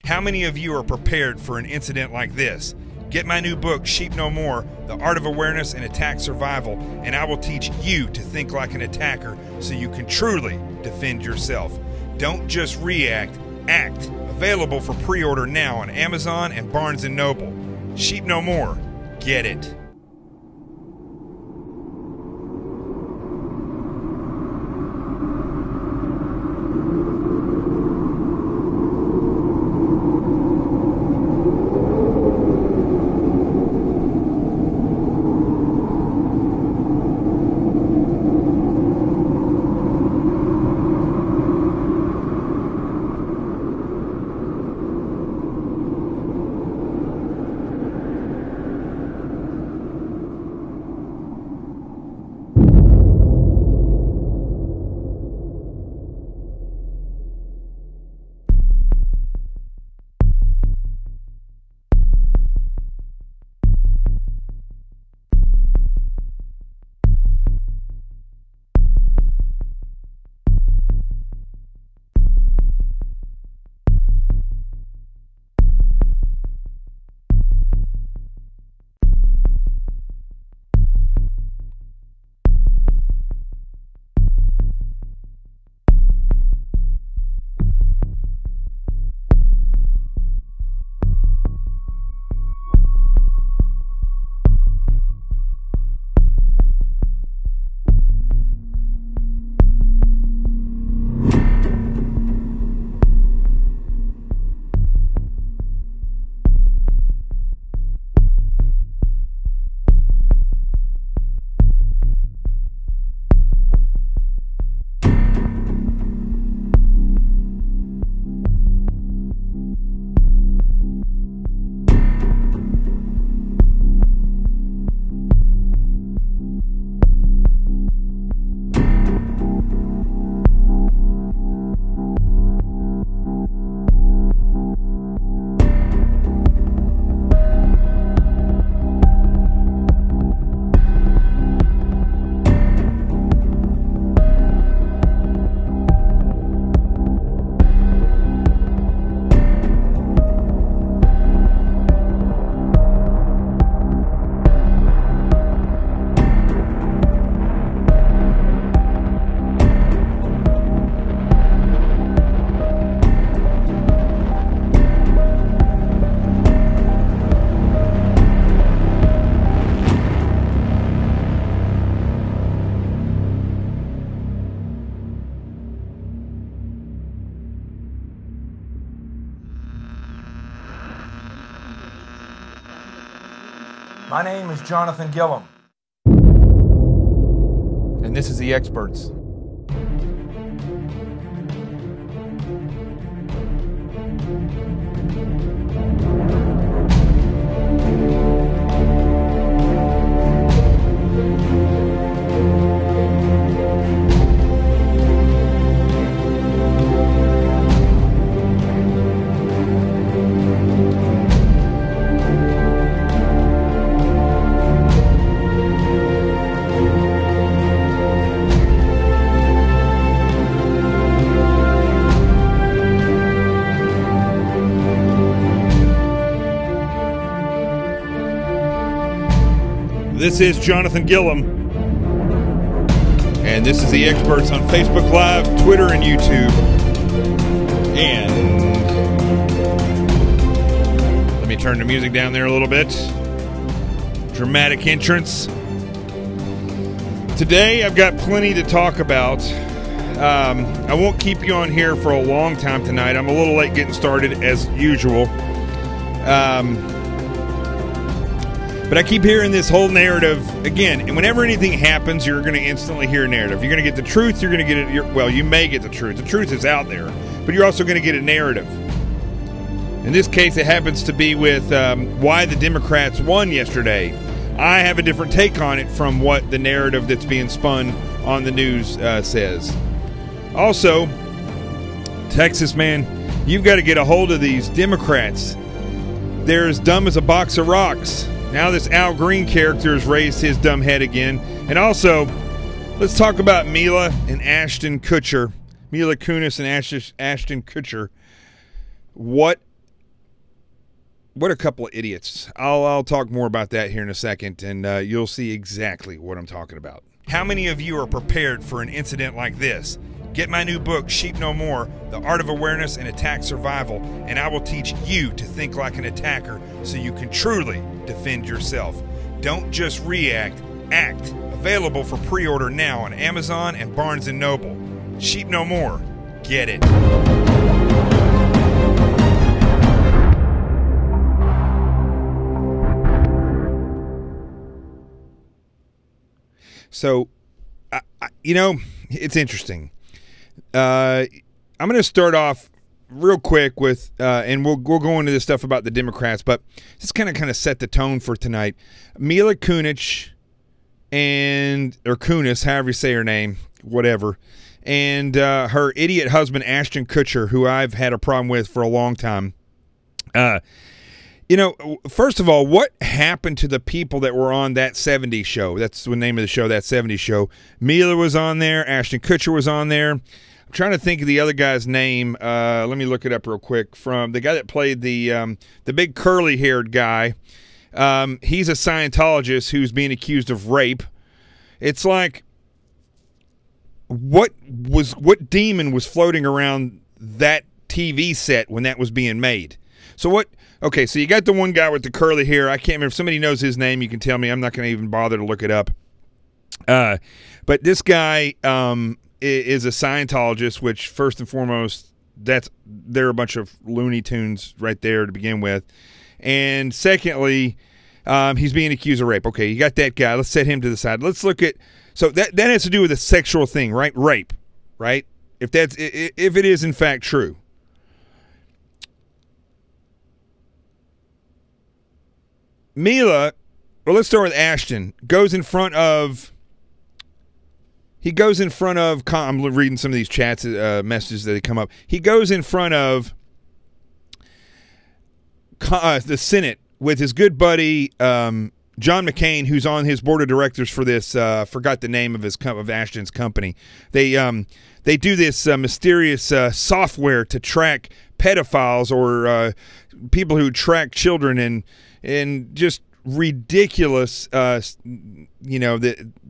How many of you are prepared for an incident like this? Get my new book, Sheep No More, The Art of Awareness and Attack Survival, and I will teach you to think like an attacker so you can truly defend yourself. Don't just react, act. Available for pre-order now on Amazon and Barnes & Noble. Sheep No More. Get it. My name is Jonathan Gillum. And this is The Experts. This is Jonathan Gillum, and this is The Experts on Facebook Live, Twitter, and YouTube. And let me turn the music down there a little bit. Dramatic entrance. Today, I've got plenty to talk about. I won't keep you on here for a long time tonight. I'm a little late getting started, as usual. But I keep hearing this whole narrative again, and whenever anything happens, you're going to instantly hear a narrative. You're going to get the truth, you're going to get it, well, you may get the truth. The truth is out there, but you're also going to get a narrative. In this case, it happens to be with why the Democrats won yesterday. I have a different take on it from what the narrative that's being spun on the news says. Also, Texas, man, you've got to get a hold of these Democrats. They're as dumb as a box of rocks. Now this Al Green character has raised his dumb head again. And also, let's talk about Mila and Ashton Kutcher. Mila Kunis and Ashton Kutcher. What what a couple of idiots. I'll talk more about that here in a second, and you'll see exactly what I'm talking about. How many of you are prepared for an incident like this? Get my new book, Sheep No More, The Art of Awareness and Attack Survival, and I will teach you to think like an attacker so you can truly defend yourself. Don't just react, act. Available for pre-order now on Amazon and Barnes & Noble. Sheep No More. Get it. So, it's interesting. I'm going to start off real quick with, and we'll go into this stuff about the Democrats, but just kind of set the tone for tonight. Mila Kunis, or Kunis, however you say her name, whatever, and her idiot husband Ashton Kutcher, who I've had a problem with for a long time. First of all, what happened to the people that were on That 70s Show? That's the name of the show, That 70s Show. Mila was on there. Ashton Kutcher was on there. I'm trying to think of the other guy's name. Let me look it up real quick. From the guy that played the big curly-haired guy. He's a Scientologist who's being accused of rape. It's like, what demon was floating around that TV set when that was being made? So what? Okay, so you got the one guy with the curly hair. I can't remember. If somebody knows his name, you can tell me. I'm not going to even bother to look it up. But this guy is a Scientologist, which first and foremost, they're a bunch of Looney Tunes right there to begin with. And secondly, he's being accused of rape. Okay, you got that guy. Let's set him to the side. Let's look at, so that has to do with a sexual thing, right? Rape, right? If it is in fact true. Mila, well, let's start with Ashton. I'm reading some of these chats, messages that come up. He goes in front of the Senate with his good buddy John McCain, who's on his board of directors for this. Forgot the name of Ashton's company. They do this mysterious software to track pedophiles or people who track children and just ridiculous. The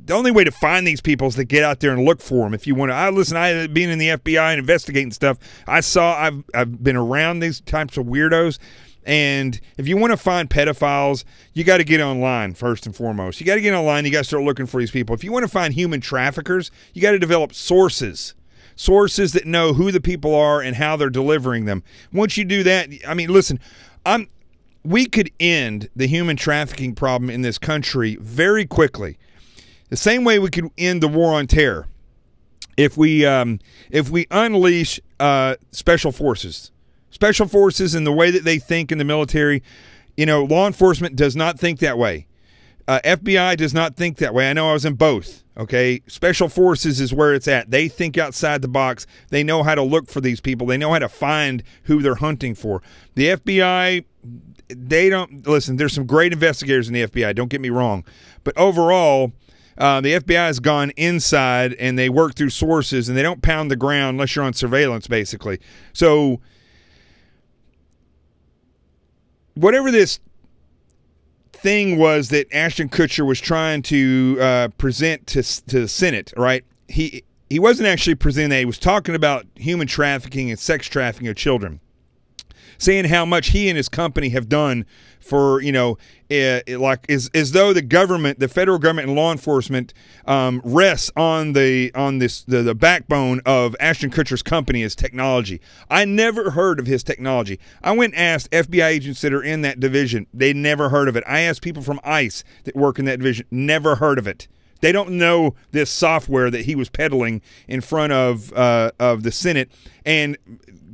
only way to find these people is to get out there and look for them. If you want to, I being in the FBI and investigating stuff, I've been around these types of weirdos. And if you want to find pedophiles, you got to get online first and foremost. You got to get online. You got to start looking for these people. If you want to find human traffickers, you got to develop sources that know who the people are and how they're delivering them. Once you do that, listen, we could end the human trafficking problem in this country very quickly. The same way we could end the war on terror if we unleash special forces. Special forces and the way that they think in the military, law enforcement does not think that way. FBI does not think that way. I know I was in both, okay? Special forces is where it's at. They think outside the box. They know how to look for these people. They know how to find who they're hunting for. The FBI, they don't, listen, there's some great investigators in the FBI, don't get me wrong. But overall, the FBI has gone inside and they work through sources and they don't pound the ground unless you're on surveillance, basically. So whatever this thing was that Ashton Kutcher was trying to present to the Senate, right? He wasn't actually presenting that. He was talking about human trafficking and sex trafficking of children, saying how much he and his company have done for, like as though the government, the federal government and law enforcement rests on the backbone of Ashton Kutcher's company as technology. I never heard of his technology. I went and asked FBI agents that are in that division. They never heard of it. I asked people from ICE that work in that division. Never heard of it. They don't know this software that he was peddling in front of the Senate and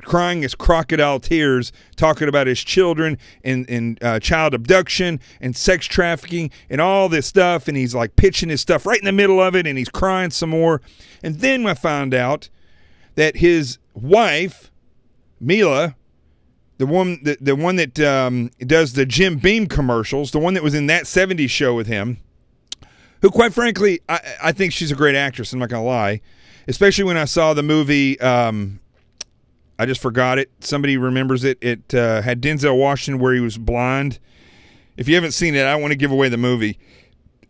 crying his crocodile tears, talking about his children and child abduction and sex trafficking and all this stuff. And he's like pitching his stuff right in the middle of it, and he's crying some more. And then I found out that his wife, Mila, the one that does the Jim Beam commercials, the one that was in That 70s Show with him, who, quite frankly, I think she's a great actress. I'm not going to lie, especially when I saw the movie I just forgot it. Somebody remembers it. It had Denzel Washington where he was blind. If you haven't seen it, I don't want to give away the movie.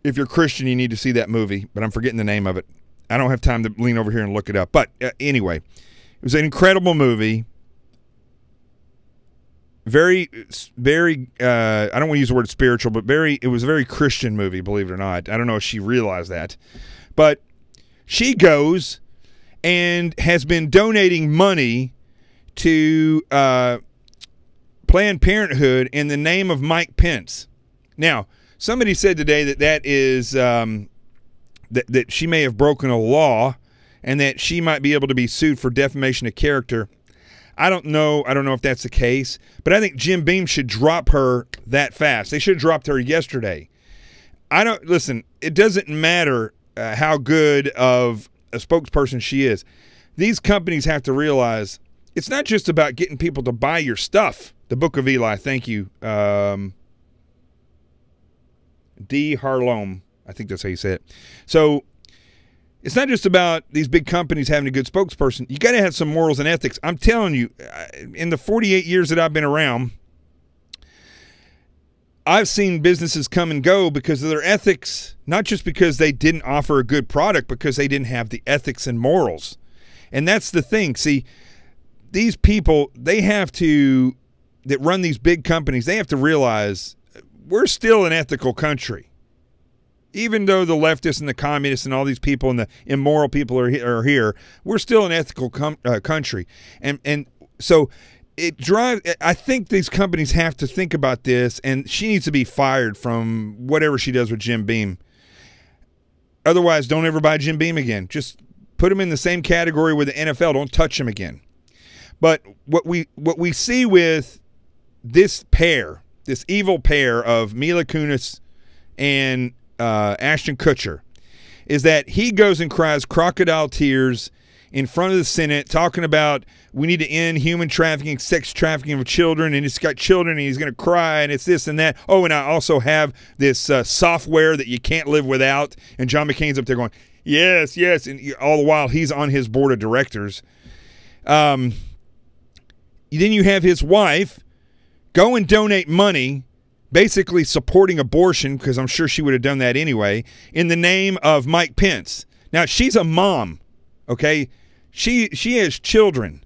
If you're Christian, you need to see that movie, but I'm forgetting the name of it. I don't have time to lean over here and look it up. But anyway, it was an incredible movie. Very, very, I don't want to use the word spiritual, but it was a very Christian movie, believe it or not. I don't know if she realized that. But she goes and has been donating money to Planned Parenthood in the name of Mike Pence. Now, somebody said today that is that she may have broken a law and that she might be able to be sued for defamation of character. I don't know. I don't know if that's the case, but I think Jim Beam should drop her that fast. They should have dropped her yesterday. Listen, it doesn't matter how good of a spokesperson she is. These companies have to realize it's not just about getting people to buy your stuff. The Book of Eli, thank you. D. Harlome, I think that's how you say it. So it's not just about these big companies having a good spokesperson. You got to have some morals and ethics. I'm telling you, in the 48 years that I've been around, I've seen businesses come and go because of their ethics, not just because they didn't offer a good product, because they didn't have the ethics and morals. And that's the thing. See, these people, that run these big companies, they have to realize we're still an ethical country. Even though the leftists and the communists and all these people and the immoral people are here, we're still an ethical country. And so it drives. I think these companies have to think about this, and she needs to be fired from whatever she does with Jim Beam. Otherwise, don't ever buy Jim Beam again. Just put him in the same category with the NFL. Don't touch him again. But what we see with this pair, this evil pair of Mila Kunis and Ashton Kutcher, is that he goes and cries crocodile tears in front of the Senate talking about we need to end human trafficking, sex trafficking of children, and he's got children and he's going to cry and it's this and that. Oh, and I also have this software that you can't live without. And John McCain's up there going, yes, yes. And all the while he's on his board of directors. Then you have his wife go and donate money, basically supporting abortion, because I'm sure she would have done that anyway, in the name of Mike Pence. Now, she's a mom, okay? She has children,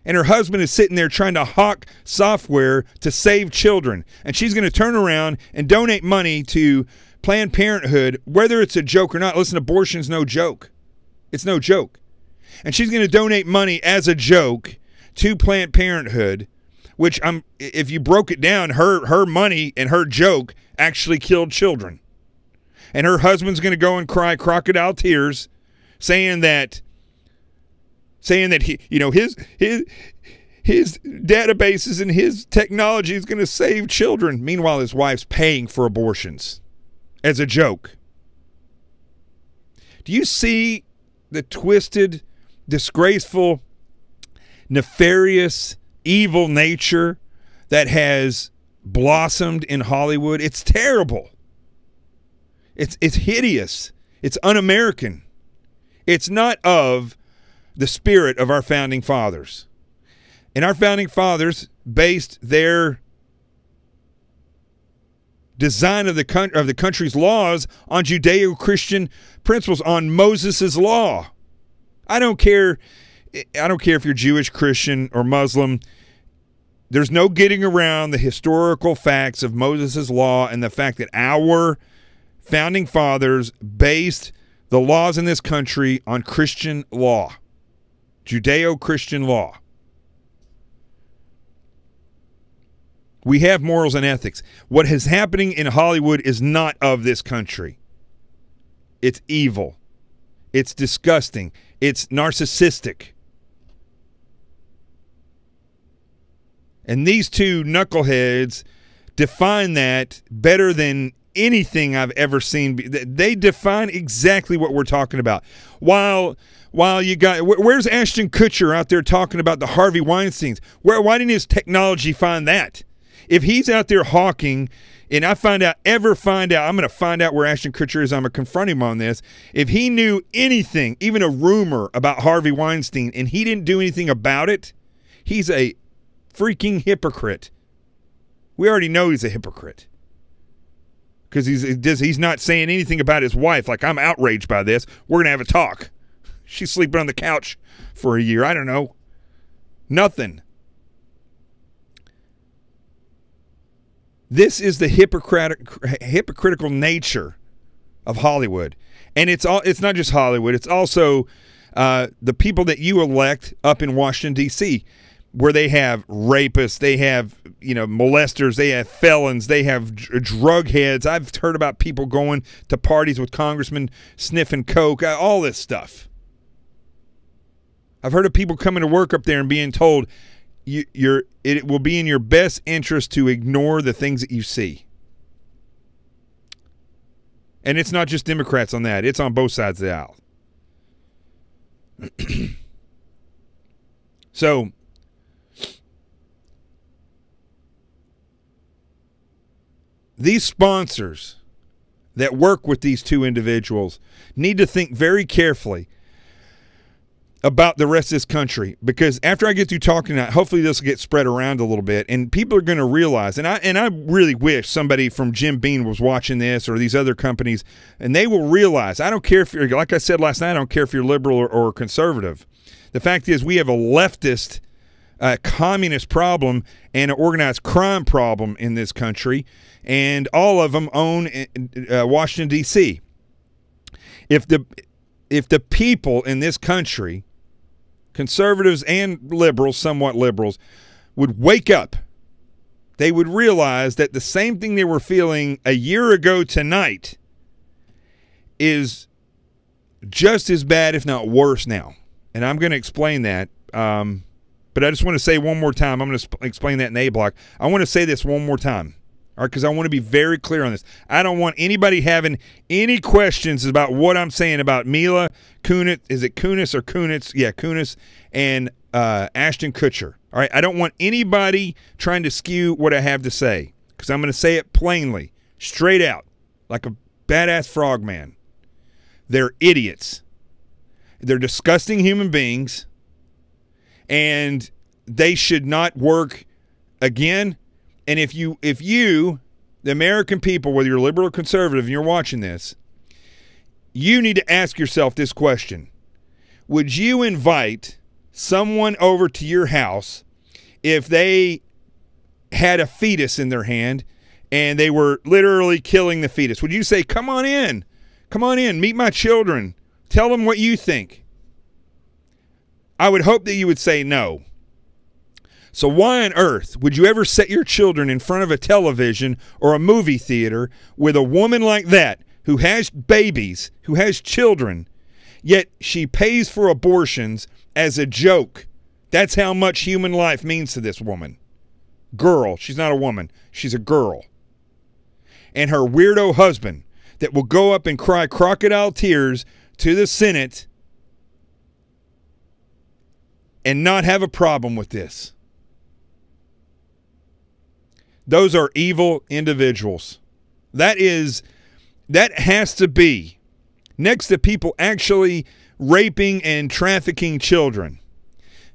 and her husband is sitting there trying to hawk software to save children, and she's going to turn around and donate money to Planned Parenthood, whether it's a joke or not. Listen, abortion's no joke. It's no joke. And she's going to donate money as a joke to Planned Parenthood, which if you broke it down, her money and her joke actually killed children. And her husband's going to go and cry crocodile tears saying that he, his databases and his technology is going to save children. Meanwhile, his wife's paying for abortions as a joke. Do you see the twisted, disgraceful, nefarious, evil nature that has blossomed in Hollywood? It's terrible. It's hideous. It's un-American. It's not of the spirit of our founding fathers. And our founding fathers based their design of the country's laws on Judeo-Christian principles, on Moses' law. I don't care if you're Jewish, Christian, or Muslim. There's no getting around the historical facts of Moses' law and the fact that our founding fathers based the laws in this country on Christian law, Judeo-Christian law. We have morals and ethics. What is happening in Hollywood is not of this country. It's evil. It's disgusting. It's narcissistic. And these two knuckleheads define that better than anything I've ever seen. They define exactly what we're talking about. While you got, where's Ashton Kutcher out there talking about the Harvey Weinsteins? Why didn't his technology find that? If he's out there hawking, and I'm going to find out where Ashton Kutcher is. I'm going to confront him on this. If he knew anything, even a rumor about Harvey Weinstein, and he didn't do anything about it, He's a freaking hypocrite. We already know he's a hypocrite. Because he's not saying anything about his wife. Like, I'm outraged by this. We're going to have a talk. She's sleeping on the couch for a year. I don't know. Nothing. This is the hypocritical nature of Hollywood. And it's not just Hollywood. It's also the people that you elect up in Washington, D.C., where they have rapists, they have, molesters, they have felons, they have drug heads. I've heard about people going to parties with congressmen sniffing coke, all this stuff. I've heard of people coming to work up there and being told it will be in your best interest to ignore the things that you see. And it's not just Democrats on that. It's on both sides of the aisle. So, these sponsors that work with these two individuals need to think very carefully about the rest of this country, because after I get through talking, hopefully this will get spread around a little bit, and people are going to realize, and I really wish somebody from Jim Beam was watching this, or these other companies, and they will realize, I don't care if you're, like I said last night, I don't care if you're liberal or conservative. The fact is, we have a leftist communist problem and an organized crime problem in this country, and all of them own Washington, D.C. If the people in this country, conservatives and liberals, somewhat liberals, would wake up, they would realize that the same thing they were feeling a year ago tonight is just as bad, if not worse now. And I'm going to explain that. But I just want to say one more time, I'm going to explain that in A block. I want to say this one more time. All right, because I want to be very clear on this. I don't want anybody having any questions about what I'm saying about Mila Kunis. Is it Kunis or Kunitz? Yeah, Kunis and Ashton Kutcher. All right, I don't want anybody trying to skew what I have to say, because I'm going to say it plainly, straight out, like a badass frogman. They're idiots. They're disgusting human beings, and they should not work again. And if you, the American people, whether you're liberal or conservative and you're watching this, you need to ask yourself this question. Would you invite someone over to your house if they had a fetus in their hand and they were literally killing the fetus? Would you say, come on in, meet my children, tell them what you think? I would hope that you would say no. So why on earth would you ever set your children in front of a television or a movie theater with a woman like that who has babies, who has children, yet she pays for abortions as a joke? That's how much human life means to this woman. Girl. She's not a woman. She's a girl. And her weirdo husband that will go up and cry crocodile tears to the Senate and not have a problem with this. Those are evil individuals. That has to be, next to people actually raping and trafficking children,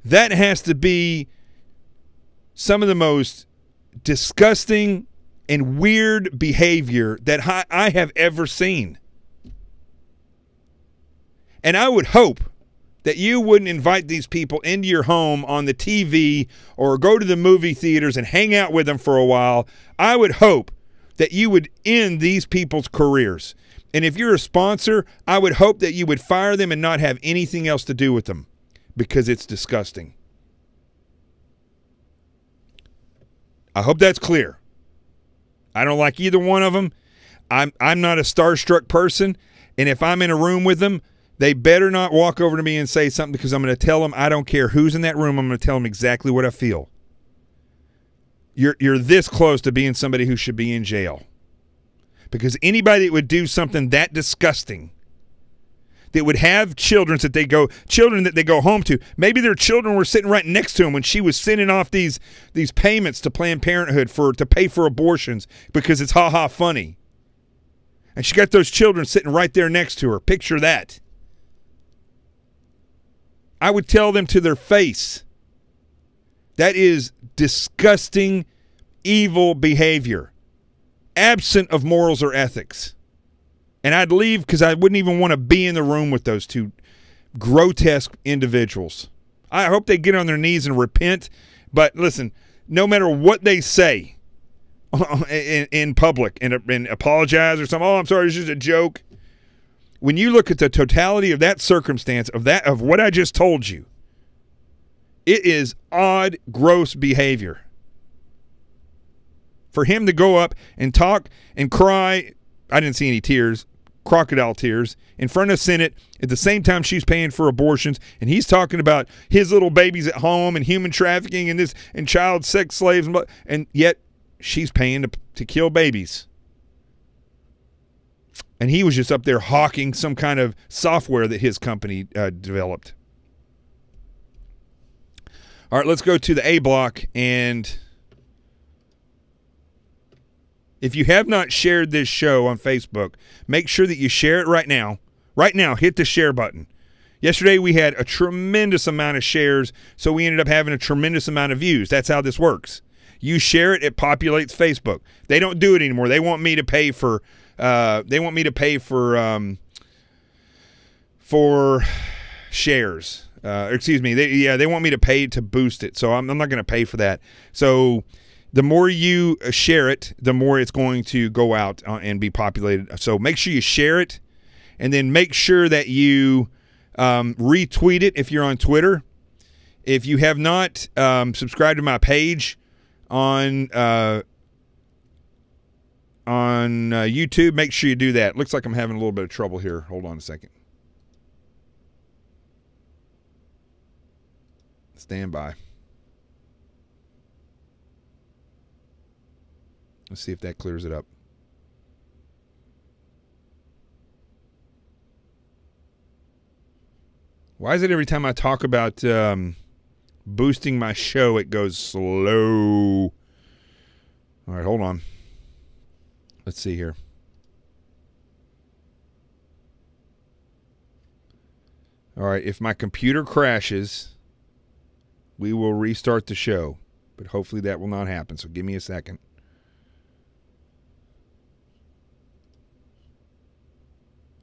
that has to be some of the most disgusting and weird behavior that I have ever seen. And I would hope that you wouldn't invite these people into your home on the TV or go to the movie theaters and hang out with them for a while. I would hope that you would end these people's careers. And if you're a sponsor, I would hope that you would fire them and not have anything else to do with them, because it's disgusting. I hope that's clear. I don't like either one of them. I'm not a starstruck person, and if I'm in a room with them, they better not walk over to me and say something, because I'm going to tell them, I don't care who's in that room, I'm going to tell them exactly what I feel. You're this close to being somebody who should be in jail. Because anybody that would do something that disgusting, that would have children that they go home to, maybe their children were sitting right next to them when she was sending off these payments to Planned Parenthood to pay for abortions because it's ha-ha funny. And she got those children sitting right there next to her. Picture that. I would tell them to their face, That is disgusting, evil behavior, absent of morals or ethics. And I'd leave because I wouldn't even want to be in the room with those two grotesque individuals. I hope they get on their knees and repent. But listen, no matter what they say in public and apologize or something, oh, I'm sorry, it's just a joke. When you look at the totality of that circumstance, of what I just told you, it is odd, gross behavior. For him to go up and talk and cry, I didn't see any tears, crocodile tears, in front of Senate at the same time she's paying for abortions, and he's talking about his little babies at home and human trafficking and child sex slaves, and yet she's paying to kill babies. And he was just up there hawking some kind of software that his company developed. All right, let's go to the A block. And if you have not shared this show on Facebook, make sure that you share it right now. Right now, hit the share button. Yesterday, we had a tremendous amount of shares, so we ended up having a tremendous amount of views. That's how this works. You share it, it populates Facebook. They don't do it anymore. They want me to pay for shares. Excuse me. They want me to pay to boost it, so I'm not going to pay for that. So the more you share it, the more it's going to go out and be populated. So make sure you share it, and then make sure that you retweet it if you're on Twitter. If you have not subscribed to my page on YouTube, make sure you do that. Looks like I'm having a little bit of trouble here. Hold on a second. Stand by. Let's see if that clears it up. Why is it every time I talk about boosting my show, it goes slow? All right, hold on. Let's see here. All right, if my computer crashes, we will restart the show. But hopefully that will not happen, so give me a second.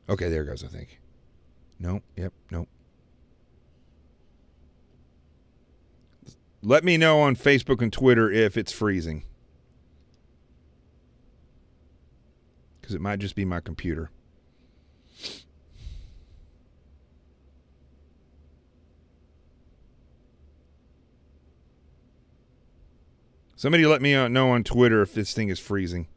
Okay, there it goes, I think. Nope, yep, nope. Let me know on Facebook and Twitter if it's freezing. Because it might just be my computer. Somebody let me know on Twitter if this thing is freezing.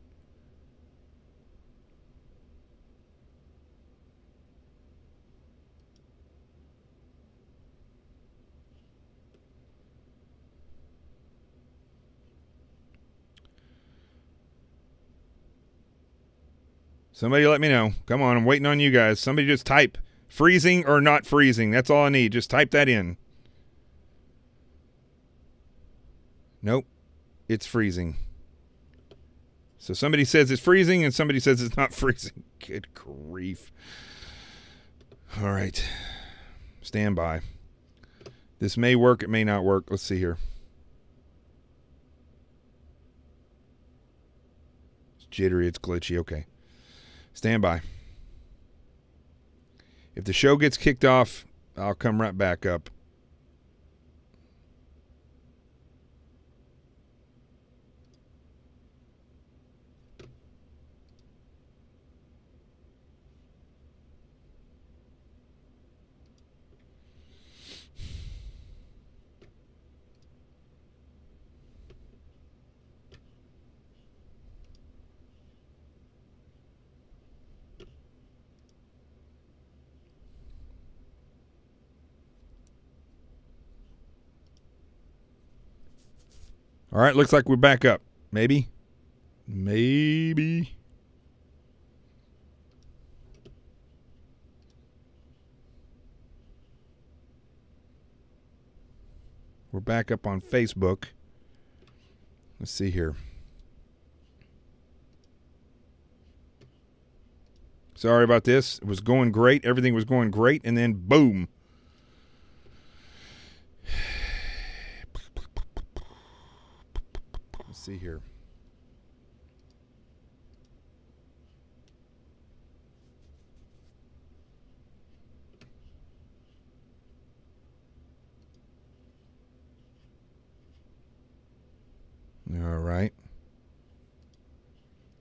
Somebody let me know. Come on, I'm waiting on you guys. Somebody just type freezing or not freezing. That's all I need. Just type that in. Nope. It's freezing. So somebody says it's freezing and somebody says it's not freezing. Good grief. All right. Stand by. This may work. It may not work. Let's see here. It's jittery. It's glitchy. Okay. Stand by. If the show gets kicked off, I'll come right back up. All right, looks like we're back up. Maybe. Maybe. We're back up on Facebook. Let's see here. Sorry about this. It was going great. Everything was going great, and then boom. see here. All right.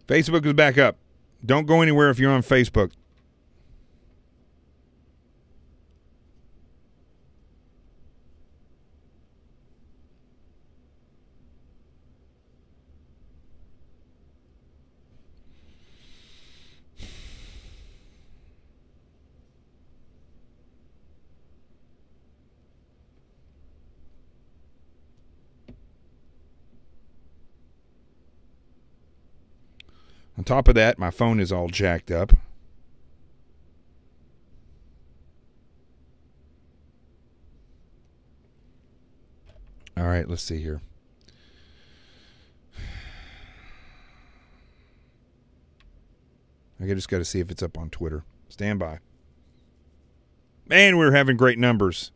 Facebook is back up. Don't go anywhere if you're on Facebook. On top of that, my phone is all jacked up. All right, let's see here. I just got to see if it's up on Twitter. Stand by. Man, we're having great numbers.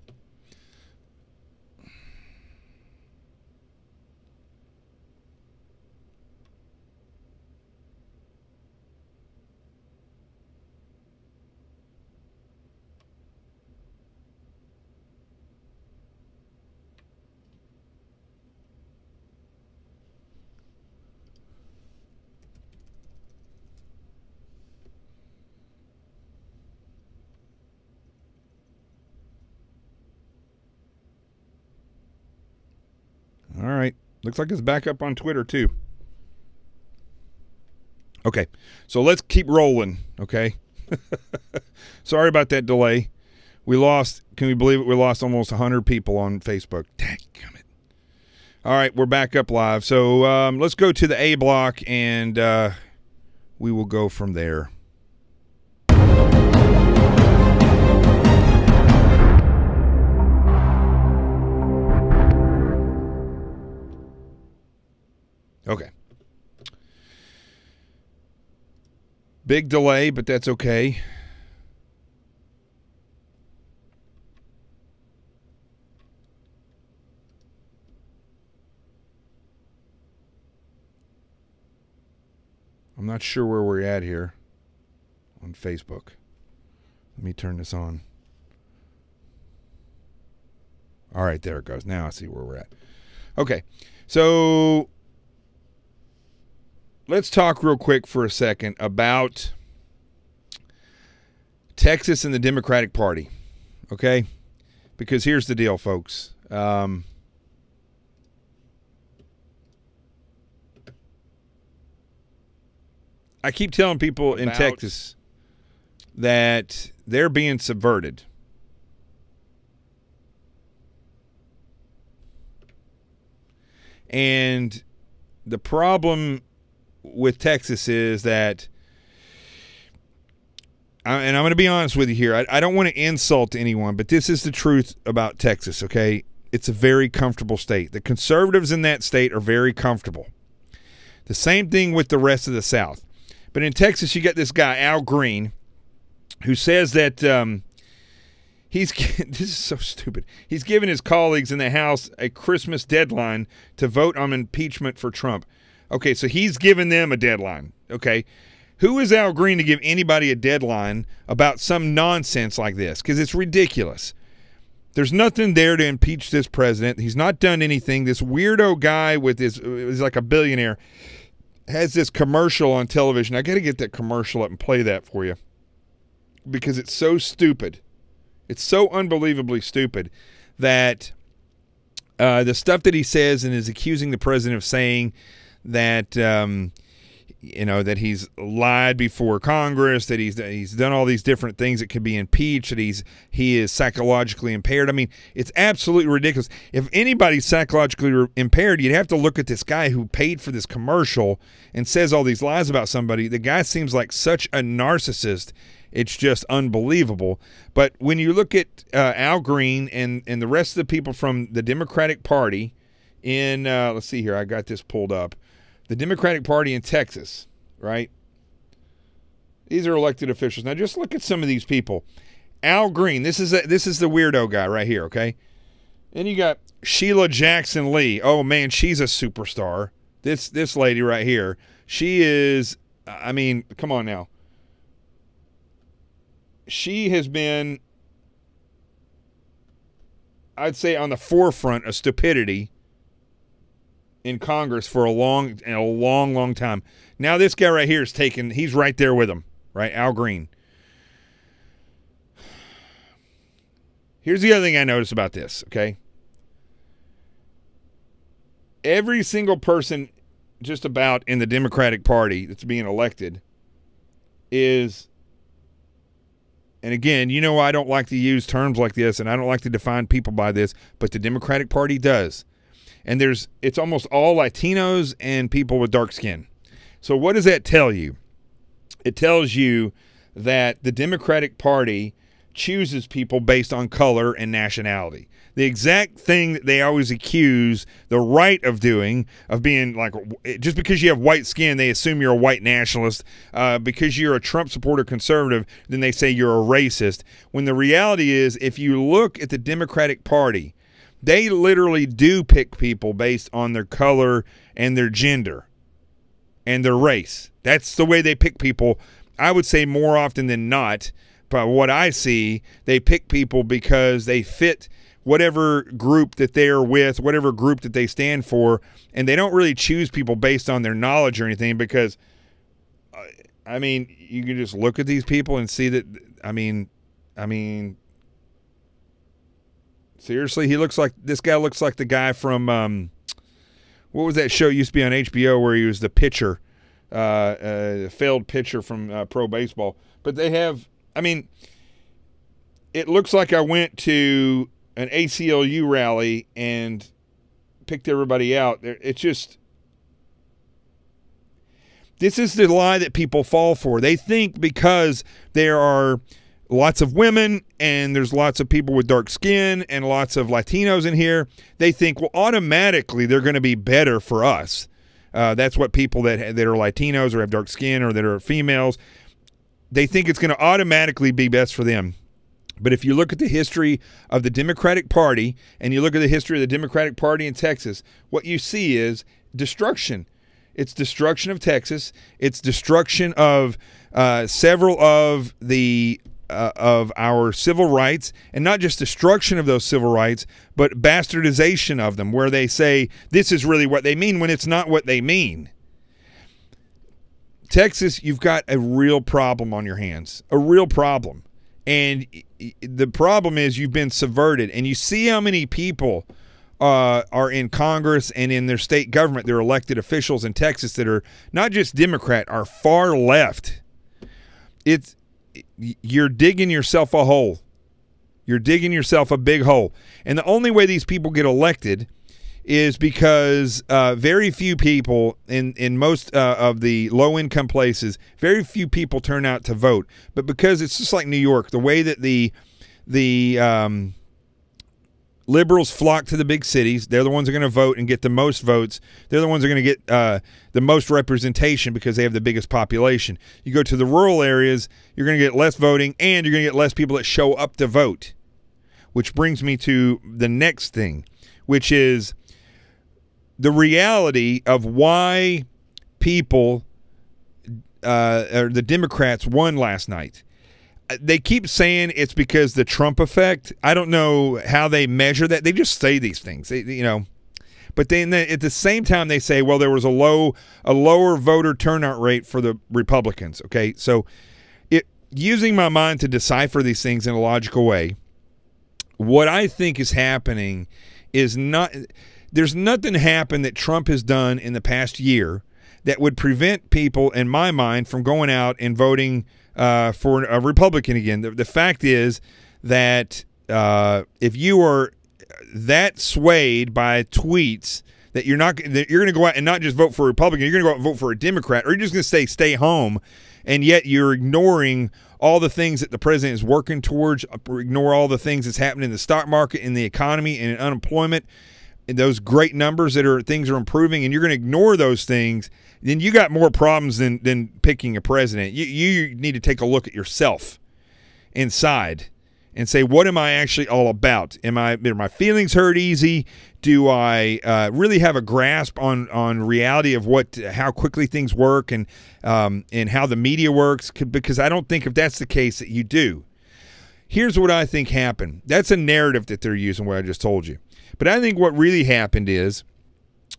All right. Looks like it's back up on Twitter, too. Okay. So let's keep rolling, okay? Sorry about that delay. We lost, can we believe it? We lost almost 100 people on Facebook. Dadgummit. All right. We're back up live. So let's go to the A block, and we will go from there. Okay. Big delay, but that's okay. I'm not sure where we're at here on Facebook. Let me turn this on. All right, there it goes. Now I see where we're at. Okay, so let's talk real quick for a second about Texas and the Democratic Party, okay? Because here's the deal, folks. I keep telling people in Texas that they're being subverted. And the problem with Texas is that, and I'm going to be honest with you here, I don't want to insult anyone, but this is the truth about Texas, okay? It's a very comfortable state. The conservatives in that state are very comfortable. The same thing with the rest of the South. But in Texas, you got this guy, Al Green, who says that this is so stupid. He's given his colleagues in the House a Christmas deadline to vote on impeachment for Trump. Okay, so he's given them a deadline, okay? Who is Al Green to give anybody a deadline about some nonsense like this? Because it's ridiculous. There's nothing there to impeach this president. He's not done anything. This weirdo guy with his, he's like a billionaire, has this commercial on television. I got to get that commercial up and play that for you because it's so stupid. It's so unbelievably stupid that the stuff that he says and is accusing the president of saying that, that he's lied before Congress, that he's done all these different things that could be impeached, that he is psychologically impaired. I mean, it's absolutely ridiculous. If anybody's psychologically impaired, you'd have to look at this guy who paid for this commercial and says all these lies about somebody. The guy seems like such a narcissist. It's just unbelievable. But when you look at Al Green and the rest of the people from the Democratic Party in, let's see here, I got this pulled up. The Democratic Party in Texas, right? These are elected officials. Now just look at some of these people. Al Green, this is the weirdo guy right here, okay? Then you got Sheila Jackson Lee. Oh, man, she's a superstar. This lady right here, she is, I mean, come on now. She has been, I'd say, on the forefront of stupidity in Congress for a long time. Now this guy right here is he's right there with him, right? Al Green. Here's the other thing I noticed about this, okay? Every single person just about in the Democratic Party that's being elected is, and again, you know I don't like to use terms like this and I don't like to define people by this, but the Democratic Party does. And it's almost all Latinos and people with dark skin. So what does that tell you? It tells you that the Democratic Party chooses people based on color and nationality. The exact thing that they always accuse the right of doing, of being like, just because you have white skin, they assume you're a white nationalist. Because you're a Trump supporter conservative, then they say you're a racist. When the reality is, if you look at the Democratic Party, they literally do pick people based on their color and their gender and their race. That's the way they pick people. I would say more often than not, but what I see, they pick people because they fit whatever group that they're with, whatever group that they stand for, and they don't really choose people based on their knowledge or anything because, I mean, you can just look at these people and see that, I mean, seriously, this guy looks like the guy from, what was that show used to be on HBO where he was the pitcher, failed pitcher from pro baseball. But they have, I mean, it looks like I went to an ACLU rally and picked everybody out. It's just, this is the lie that people fall for. They think because there are lots of women and there's lots of people with dark skin and lots of Latinos in here, they think, well, automatically they're going to be better for us. That's what people that are Latinos or have dark skin or that are females, they think it's going to automatically be best for them. But if you look at the history of the Democratic Party and you look at the history of the Democratic Party in Texas, what you see is destruction. It's destruction of Texas. It's destruction of several of the of our civil rights, and not just destruction of those civil rights, but bastardization of them, where they say this is really what they mean when it's not what they mean. Texas, you've got a real problem on your hands, a real problem. And the problem is you've been subverted, and you see how many people are in Congress and in their state government, their elected officials in Texas that are not just Democrat, are far left. You're digging yourself a hole. You're digging yourself a big hole. And the only way these people get elected is because very few people in most of the low-income places, very few people turn out to vote. But because it's just like New York, the way that the liberals flock to the big cities, they're the ones that are going to vote and get the most votes. They're the ones that are going to get the most representation because they have the biggest population. You go to the rural areas, you're going to get less voting, and you're going to get less people that show up to vote. Which brings me to the next thing, which is the reality of why people, or the Democrats, won last night. They keep saying it's because the Trump effect. I don't know how they measure that. They just say these things, But then at the same time, they say, well, there was a lower voter turnout rate for the Republicans. Okay, so using my mind to decipher these things in a logical way, what I think is happening is there's nothing happened that Trump has done in the past year that would prevent people, in my mind, from going out and voting for a Republican again. The fact is that if you are that swayed by tweets that you're going to go out and not just vote for a Republican, you're going to go out and vote for a Democrat, or you're just going to stay home, and yet you're ignoring all the things that the president is working towards, ignore all the things that's happening in the stock market, in the economy, and in unemployment, and those great numbers that things are improving, and you're going to ignore those things, then you got more problems than picking a president. You need to take a look at yourself inside and say, what am I actually all about? Are my feelings hurt easy? Do I really have a grasp on reality of how quickly things work and how the media works? Because I don't think if that's the case that you do. Here's what I think happened. That's a narrative that they're using, what I just told you. But I think what really happened is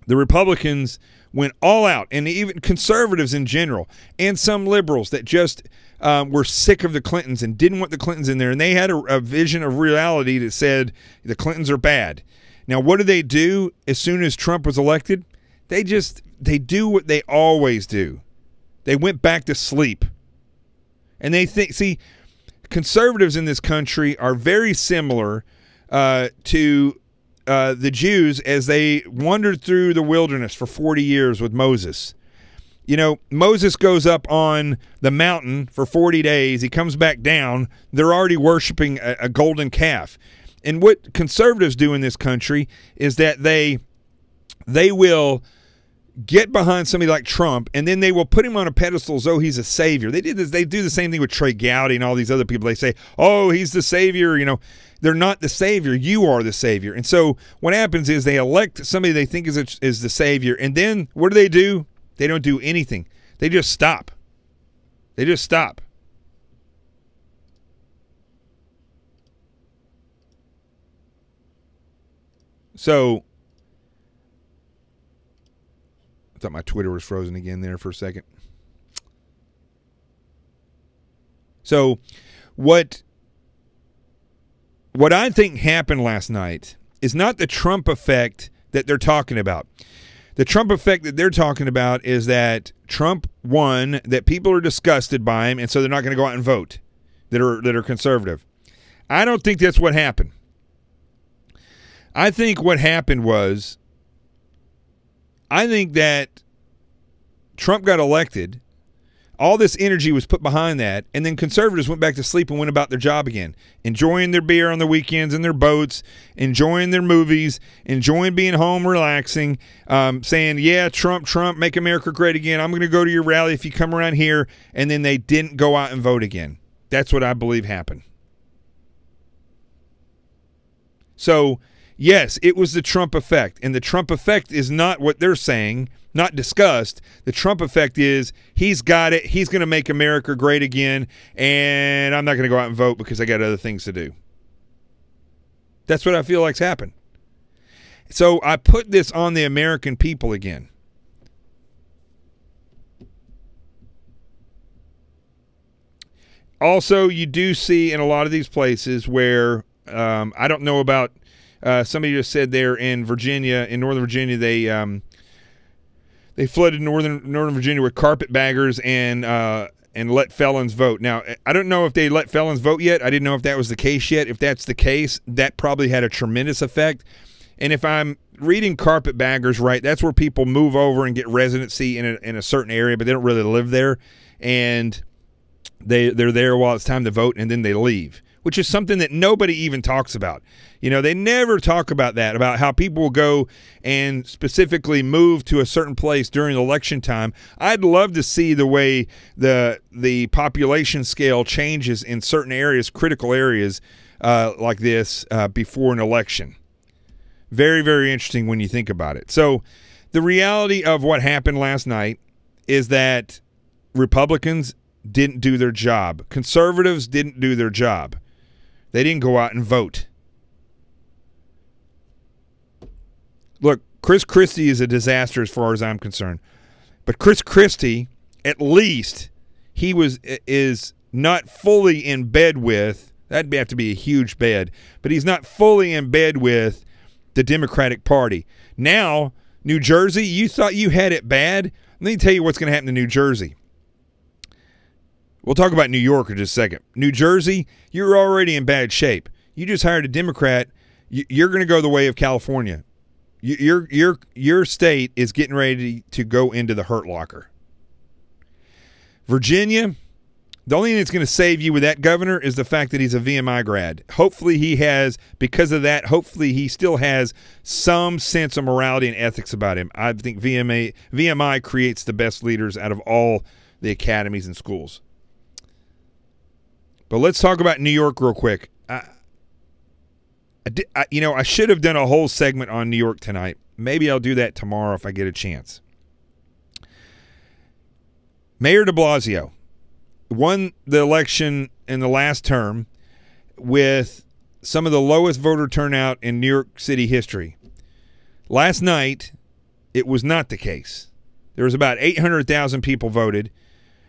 the Republicans went all out, and even conservatives in general, and some liberals that just were sick of the Clintons and didn't want the Clintons in there, and they had a vision of reality that said the Clintons are bad. Now, what did they do as soon as Trump was elected? They do what they always do. They went back to sleep. And they think, see, conservatives in this country are very similar to the Jews as they wandered through the wilderness for 40 years with Moses. You know, Moses goes up on the mountain for 40 days. He comes back down. They're already worshiping a golden calf. And what conservatives do in this country is that they will get behind somebody like Trump, and then they will put him on a pedestal as though he's a savior. They do the same thing with Trey Gowdy and all these other people. They say, oh, he's the savior. You know, they're not the savior. You are the savior. And so what happens is they elect somebody they think is the savior, and then what do? They don't do anything. They just stop. They just stop. So I thought my Twitter was frozen again there for a second. So what I think happened last night is not the Trump effect that they're talking about. The Trump effect that they're talking about is that Trump won, that people are disgusted by him, and so they're not going to go out and vote that are conservative. I don't think that's what happened. I think what happened was, I think that Trump got elected, all this energy was put behind that, and then conservatives went back to sleep and went about their job again, enjoying their beer on the weekends in their boats, enjoying their movies, enjoying being home, relaxing, saying, yeah, Trump, make America great again. I'm going to go to your rally if you come around here, and then they didn't go out and vote again. That's what I believe happened. So, yes, it was the Trump effect, and the Trump effect is not what they're saying, not discussed. The Trump effect is he's got it, he's going to make America great again, and I'm not going to go out and vote because I got other things to do. That's what I feel like's happened. So I put this on the American people again. Also, you do see in a lot of these places where I don't know about. Somebody just said there in Virginia, in Northern Virginia, they flooded Northern Virginia with carpetbaggers and let felons vote. Now, I don't know if they let felons vote yet. I didn't know if that was the case yet. If that's the case, that probably had a tremendous effect. And if I'm reading carpetbaggers right, that's where people move over and get residency in a certain area, but they don't really live there, and they're there while it's time to vote, and then they leave, which is something that nobody even talks about. You know, they never talk about that, about how people will go and specifically move to a certain place during election time. I'd love to see the way the population scale changes in certain areas, critical areas like this before an election. Very, very interesting when you think about it. So the reality of what happened last night is that Republicans didn't do their job. Conservatives didn't do their job. They didn't go out and vote. Look, Chris Christie is a disaster as far as I'm concerned. But Chris Christie, at least, is not fully in bed with, that'd have to be a huge bed, but he's not fully in bed with the Democratic Party. Now, New Jersey, you thought you had it bad? Let me tell you what's going to happen to New Jersey. We'll talk about New York in just a second. New Jersey, you're already in bad shape. You just hired a Democrat. You're going to go the way of California. Your state is getting ready to go into the hurt locker. Virginia, the only thing that's going to save you with that governor is the fact that he's a VMI grad. Hopefully he has, because of that, hopefully he still has some sense of morality and ethics about him. I think VMI creates the best leaders out of all the academies and schools. But let's talk about New York real quick. I should have done a whole segment on New York tonight. Maybe I'll do that tomorrow if I get a chance. Mayor de Blasio won the election in the last term with some of the lowest voter turnout in New York City history. Last night, it was not the case. There was about 800,000 people voted.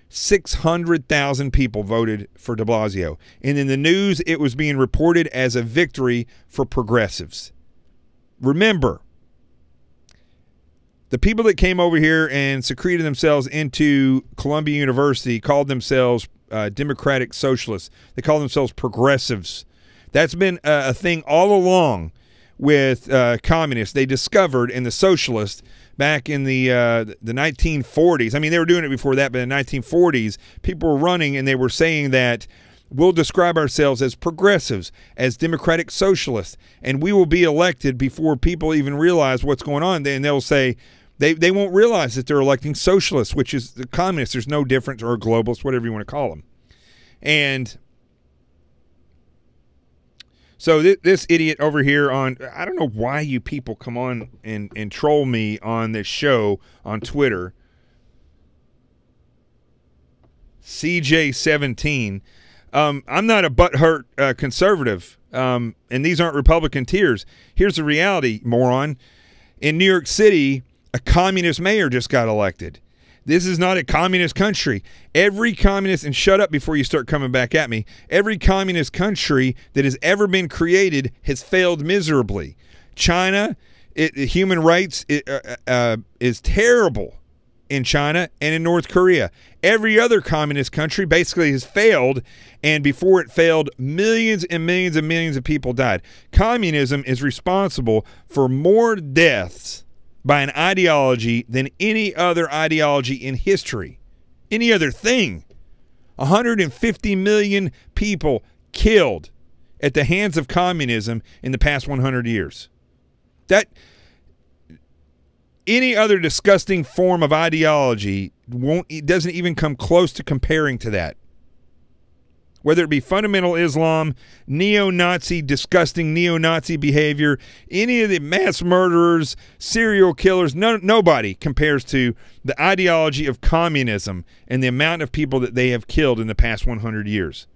600,000 people voted for de Blasio. And in the news, it was being reported as a victory for progressives. Remember, the people that came over here and secreted themselves into Columbia University called themselves democratic socialists. They call themselves progressives. That's been a thing all along with communists. They discovered in the socialists back in the 1940s. I mean, they were doing it before that, but in the 1940s, people were running and they were saying that we'll describe ourselves as progressives, as democratic socialists, and we will be elected before people even realize what's going on. And they'll say they won't realize that they're electing socialists, which is the communists. There's no difference, or globalists, whatever you want to call them. And so this idiot over here on, I don't know why you people come on and troll me on this show on Twitter, CJ17. I'm not a butthurt conservative, and these aren't Republican tears. Here's the reality, moron. In New York City, a communist mayor just got elected. This is not a communist country. Every communist, and shut up before you start coming back at me, every communist country that has ever been created has failed miserably. China, human rights is terrible in China and in North Korea. Every other communist country basically has failed, and before it failed, millions and millions and millions of people died. Communism is responsible for more deaths by an ideology than any other ideology in history. Any other thing. 150 million people killed at the hands of communism in the past 100 years. That any other disgusting form of ideology doesn't even come close to comparing to that. Whether it be fundamental Islam, neo-Nazi, disgusting neo-Nazi behavior, any of the mass murderers, serial killers, nobody compares to the ideology of communism and the amount of people that they have killed in the past 100 years.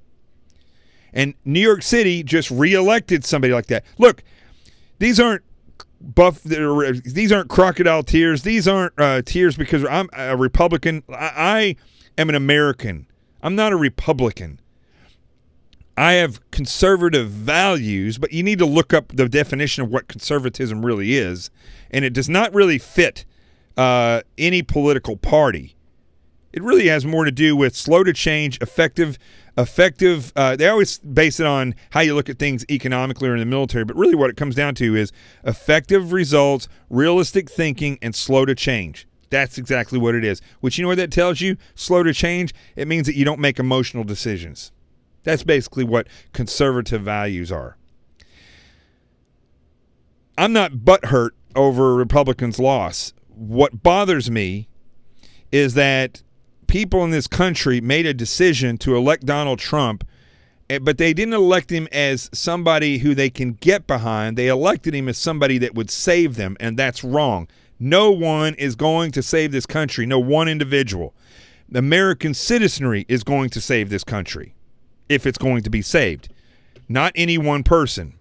And New York City just re-elected somebody like that. Look, these aren't these aren't crocodile tears. These aren't tears because I'm a Republican. I am an American. I'm not a Republican. I have conservative values, but you need to look up the definition of what conservatism really is, and it does not really fit any political party. It really has more to do with slow to change, effective. They always base it on how you look at things economically or in the military, but really what it comes down to is effective results, realistic thinking, and slow to change. That's exactly what it is. Which, you know what that tells you? Slow to change. It means that you don't make emotional decisions. That's basically what conservative values are. I'm not butthurt over Republicans' loss. What bothers me is that people in this country made a decision to elect Donald Trump, but they didn't elect him as somebody who they can get behind. They elected him as somebody that would save them, and that's wrong. No one is going to save this country, no one individual. The American citizenry is going to save this country, if it's going to be saved, not any one person.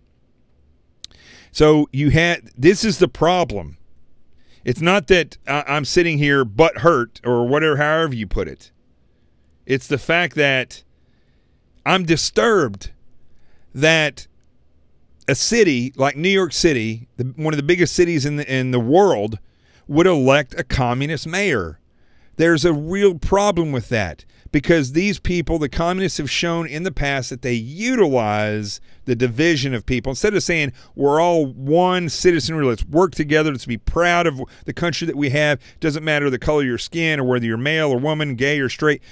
So this is the problem. It's not that I'm sitting here butthurt or whatever, however you put it. It's the fact that I'm disturbed that a city like New York City, one of the biggest cities in the world, would elect a communist mayor. There's a real problem with that. Because these people, the communists, have shown in the past that they utilize the division of people. Instead of saying, we're all one citizenry, let's work together, let's be proud of the country that we have. Doesn't matter the color of your skin or whether you're male or woman, gay or straight.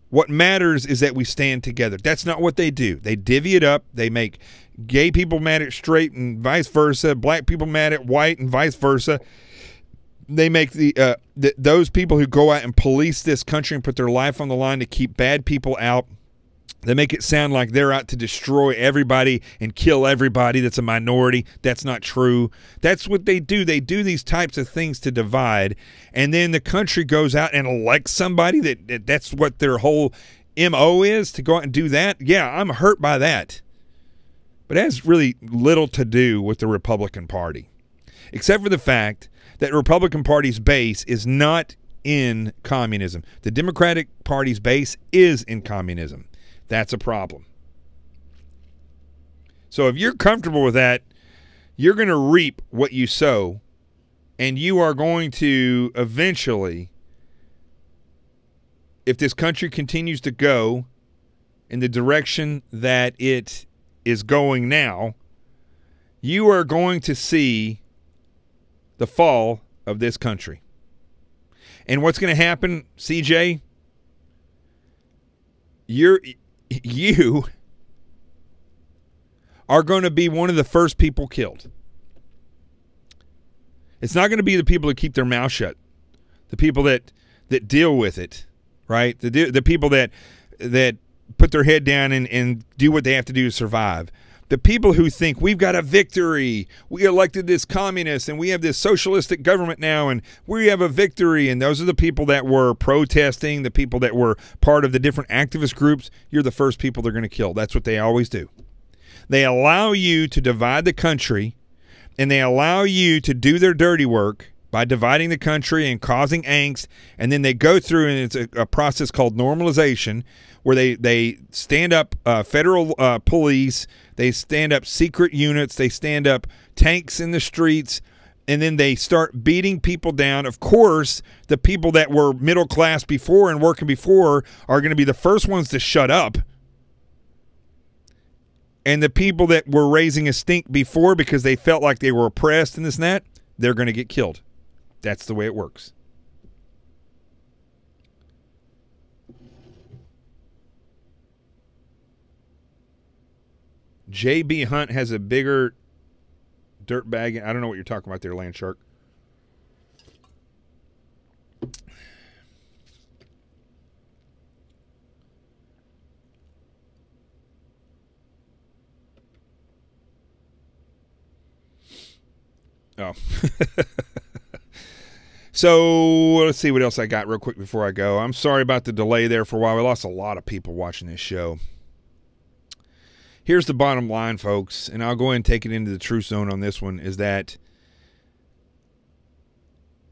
What matters is that we stand together. That's not what they do. They divvy it up. They make gay people mad at straight and vice versa, black people mad at white and vice versa. They make those people who go out and police this country and put their life on the line to keep bad people out, They make it sound like they're out to destroy everybody and kill everybody that's a minority. That's not true. That's what they do. They do these types of things to divide, and then the country goes out and elects somebody that's what their whole MO is, to go out and do that. Yeah, I'm hurt by that. But it has really little to do with the Republican Party, except for the fact that the Republican Party's base is not in communism. The Democratic Party's base is in communism. That's a problem. So if you're comfortable with that, you're going to reap what you sow, and you are going to eventually, if this country continues to go in the direction that it is going now, you are going to see the fall of this country. And what's going to happen, CJ? You are going to be one of the first people killed. It's not going to be the people that keep their mouth shut, the people that deal with it, right? The people that put their head down and do what they have to do to survive. The people who think we've got a victory, we elected this communist and we have this socialistic government now and we have a victory, and those are the people that were protesting, the people that were part of the different activist groups. You're the first people they're going to kill. That's what they always do. They allow you to divide the country, and they allow you to do their dirty work by dividing the country and causing angst, and then they go through, and it's a process called normalization, where they stand up federal police, they stand up secret units, they stand up tanks in the streets, and then they start beating people down. Of course, the people that were middle class before and working before are going to be the first ones to shut up. And the people that were raising a stink before because they felt like they were oppressed and this and that, they're going to get killed. That's the way it works. J.B. Hunt has a bigger dirt bag. I don't know what you're talking about there, Land Shark. Oh. So let's see what else I got real quick before I go. I'm sorry about the delay there for a while. We lost a lot of people watching this show. Here's the bottom line, folks, and I'll go ahead and take it into the truth zone on this one, is that,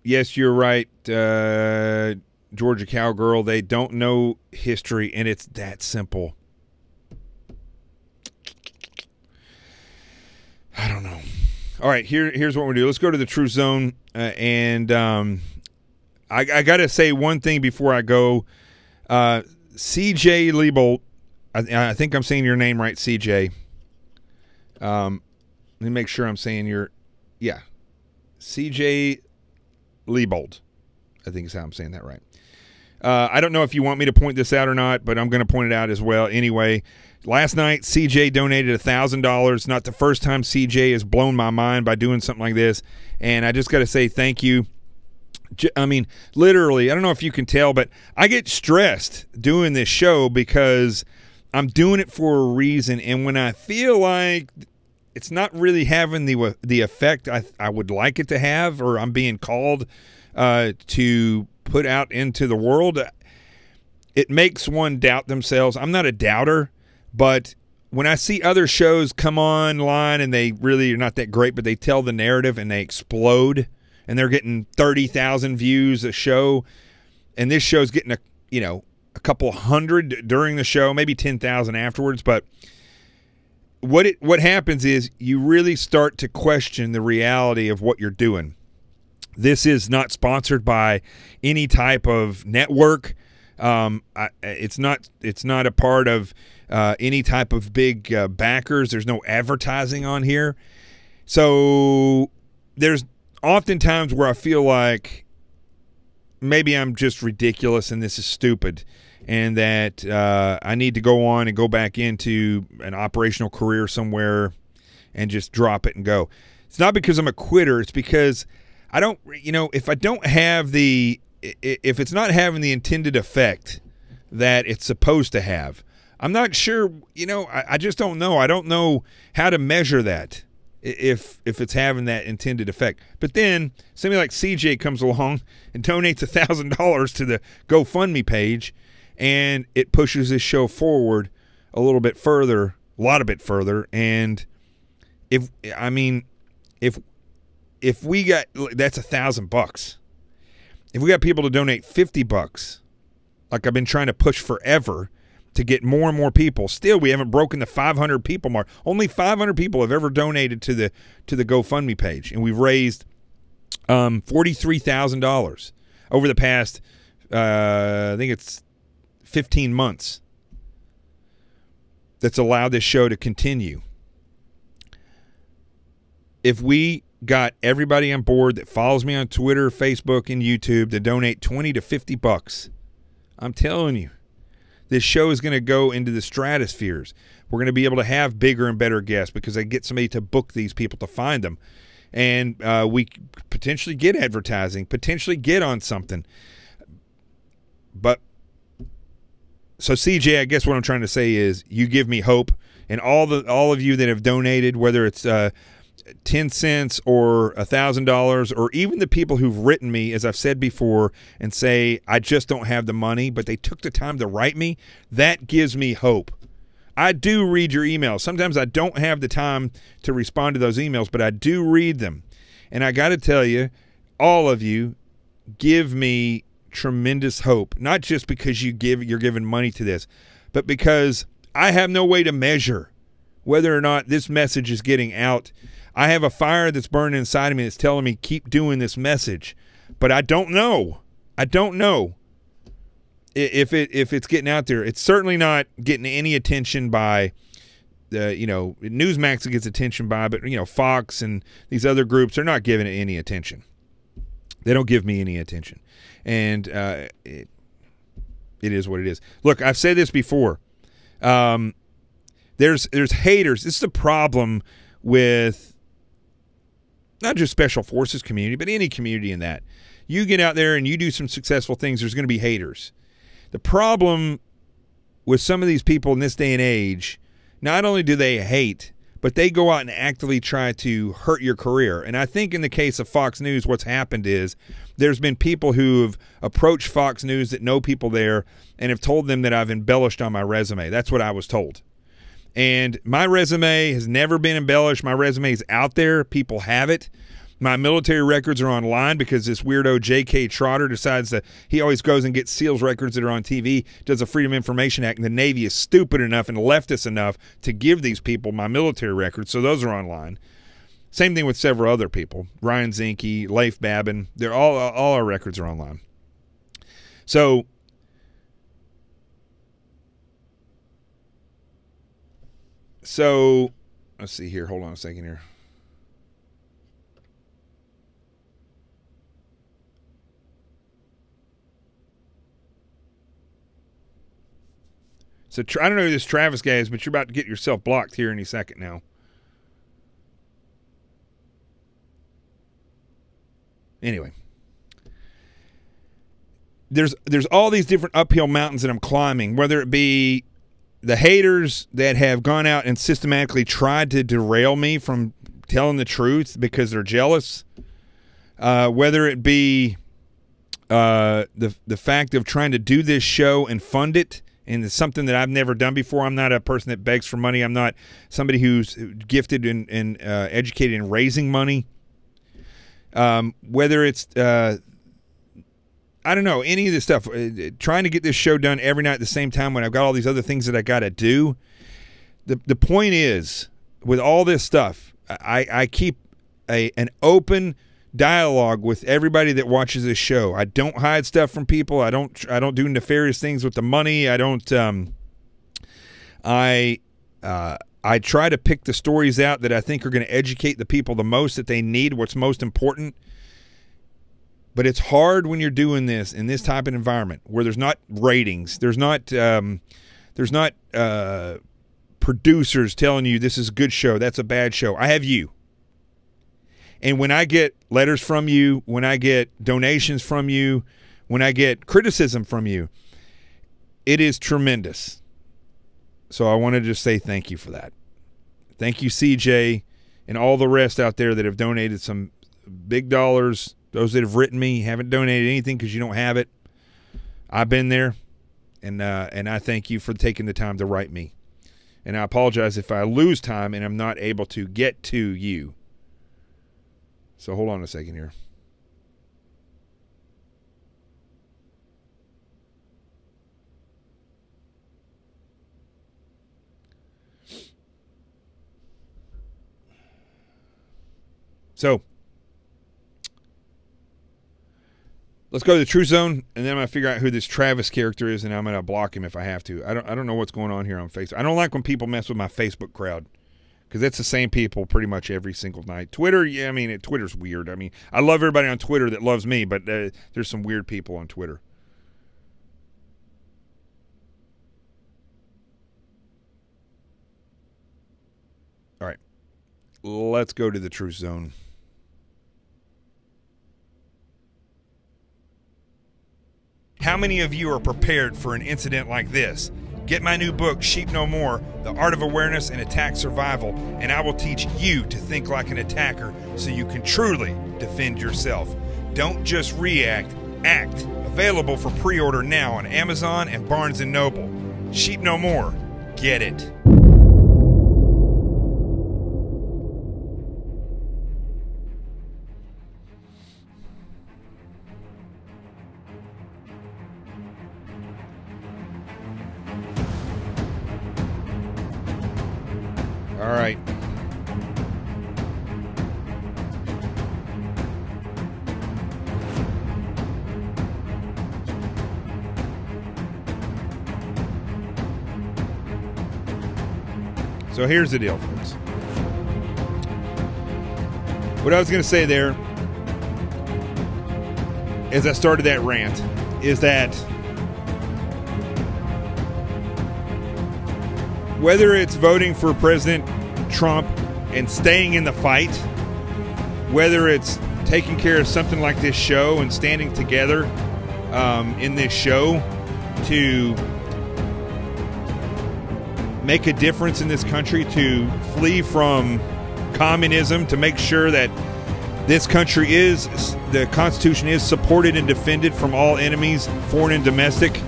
yes, you're right, Georgia Cowgirl, they don't know history, and it's that simple. I don't know. All right, here's what we're going to do. Let's go to the truth zone, and I got to say one thing before I go. CJ Liebold, I think I'm saying your name right, CJ. Let me make sure I'm saying CJ Liebold, I think is how I'm saying that right. I don't know if you want me to point this out or not, but I'm going to point it out as well anyway. Last night, CJ donated $1,000. Not the first time CJ has blown my mind by doing something like this, and I just got to say thank you. I mean, literally, I don't know if you can tell, but I get stressed doing this show because I'm doing it for a reason, and when I feel like it's not really having the effect I would like it to have, or I'm being called to put out into the world, it makes one doubt themselves. I'm not a doubter, but when I see other shows come online and they really are not that great, but they tell the narrative and they explode, and they're getting 30,000 views a show, and this show's getting a couple hundred during the show, maybe 10,000 afterwards. But what happens is you really start to question the reality of what you're doing. This is not sponsored by any type of network. It's not a part of any type of big backers. There's no advertising on here. So there's oftentimes where I feel like maybe I'm just ridiculous and this is stupid, and that I need to go on and go back into an operational career somewhere and just drop it and go. It's not because I'm a quitter. It's because I don't, if I don't have if it's not having the intended effect that it's supposed to have, I'm not sure, I just don't know. I don't know how to measure that if it's having that intended effect. But then somebody like CJ comes along and donates $1,000 to the GoFundMe page, and it pushes this show forward a lot bit further. And if we got, that's $1,000. If we got people to donate $50, like I've been trying to push forever to get more and more people, still we haven't broken the 500 people mark. Only 500 people have ever donated to the GoFundMe page, and we've raised $43,000 over the past I think it's 15 months. That's allowed this show to continue. If we got everybody on board that follows me on Twitter, Facebook, and YouTube to donate $20 to $50, I'm telling you, this show is going to go into the stratospheres. We're going to be able to have bigger and better guests because I get somebody to book these people to find them. And we potentially get advertising, potentially get on something. But so CJ, I guess what I'm trying to say is you give me hope, and all of you that have donated, whether it's 10 cents or $1,000, or even the people who've written me, as I've said before, and say, I just don't have the money, but they took the time to write me, that gives me hope. I do read your emails. Sometimes I don't have the time to respond to those emails, but I do read them. And I got to tell you, all of you give me tremendous hope, not just because you're giving money to this, but because I have no way to measure whether or not this message is getting out. I have a fire that's burning inside of me that's telling me keep doing this message, but I don't know. I don't know if it's getting out there. It's certainly not getting any attention by the Newsmax. It gets attention by, but Fox and these other groups are not giving it any attention. They don't give me any attention, and it is what it is. Look, I've said this before. There's haters. This is the problem with not just Special Forces community, but any community in that. You get out there and you do some successful things, there's going to be haters. The problem with some of these people in this day and age, not only do they hate, but they go out and actively try to hurt your career. And I think in the case of Fox News, what's happened is there's been people who have approached Fox News that know people there and have told them that I've embellished on my resume. That's what I was told. And my resume has never been embellished. My resume is out there. People have it. My military records are online because this weirdo J.K. Trotter decides that he always goes and gets SEALs records that are on TV, does a Freedom of Information Act, and the Navy is stupid enough and leftist enough to give these people my military records, so those are online. Same thing with several other people. Ryan Zinke, Leif Babin, they're all our records are online. So let's see here. Hold on a second here. So I don't know who this Travis guy is, but you're about to get yourself blocked here any second now. Anyway. There's all these different uphill mountains that I'm climbing, whether it be the haters that have gone out and systematically tried to derail me from telling the truth because they're jealous, whether it be the fact of trying to do this show and fund it, and it's something that I've never done before. I'm not a person that begs for money. I'm not somebody who's gifted and educated in raising money. Whether it's I don't know, any of this stuff, trying to get this show done every night at the same time when I've got all these other things that I got to do. The point is, with all this stuff, I keep an open dialogue with everybody that watches this show. I don't hide stuff from people. I don't do nefarious things with the money. I don't. I try to pick the stories out that I think are going to educate the people the most, that they need, what's most important. But it's hard when you're doing this in this type of environment where there's not ratings, there's not producers telling you this is a good show, that's a bad show. I have you. And when I get letters from you, when I get donations from you, when I get criticism from you, it is tremendous. So I want to just say thank you for that. Thank you, CJ, and all the rest out there that have donated some big dollars. Those that have written me, haven't donated anything because you don't have it. I've been there, and I thank you for taking the time to write me. And I apologize if I lose time and I'm not able to get to you. So hold on a second here. So let's go to the True Zone, and then I'm going to figure out who this Travis character is, and I'm going to block him if I have to. I don't know what's going on here on Facebook. I don't like when people mess with my Facebook crowd because it's the same people pretty much every single night. Twitter, yeah, I mean, Twitter's weird. I mean, I love everybody on Twitter that loves me, but there's some weird people on Twitter. All right, let's go to the True Zone. How many of you are prepared for an incident like this? Get my new book, Sheep No More, The Art of Awareness and Attack Survival, and I will teach you to think like an attacker so you can truly defend yourself. Don't just react, act. Available for pre-order now on Amazon and Barnes & Noble. Sheep No More. Get it. All right. So here's the deal, folks. What I was going to say there, as I started that rant, is that whether it's voting for President Trump and staying in the fight, whether it's taking care of something like this show and standing together in this show to make a difference in this country, to flee from communism, to make sure that this country is, the Constitution is supported and defended from all enemies, foreign and domestic,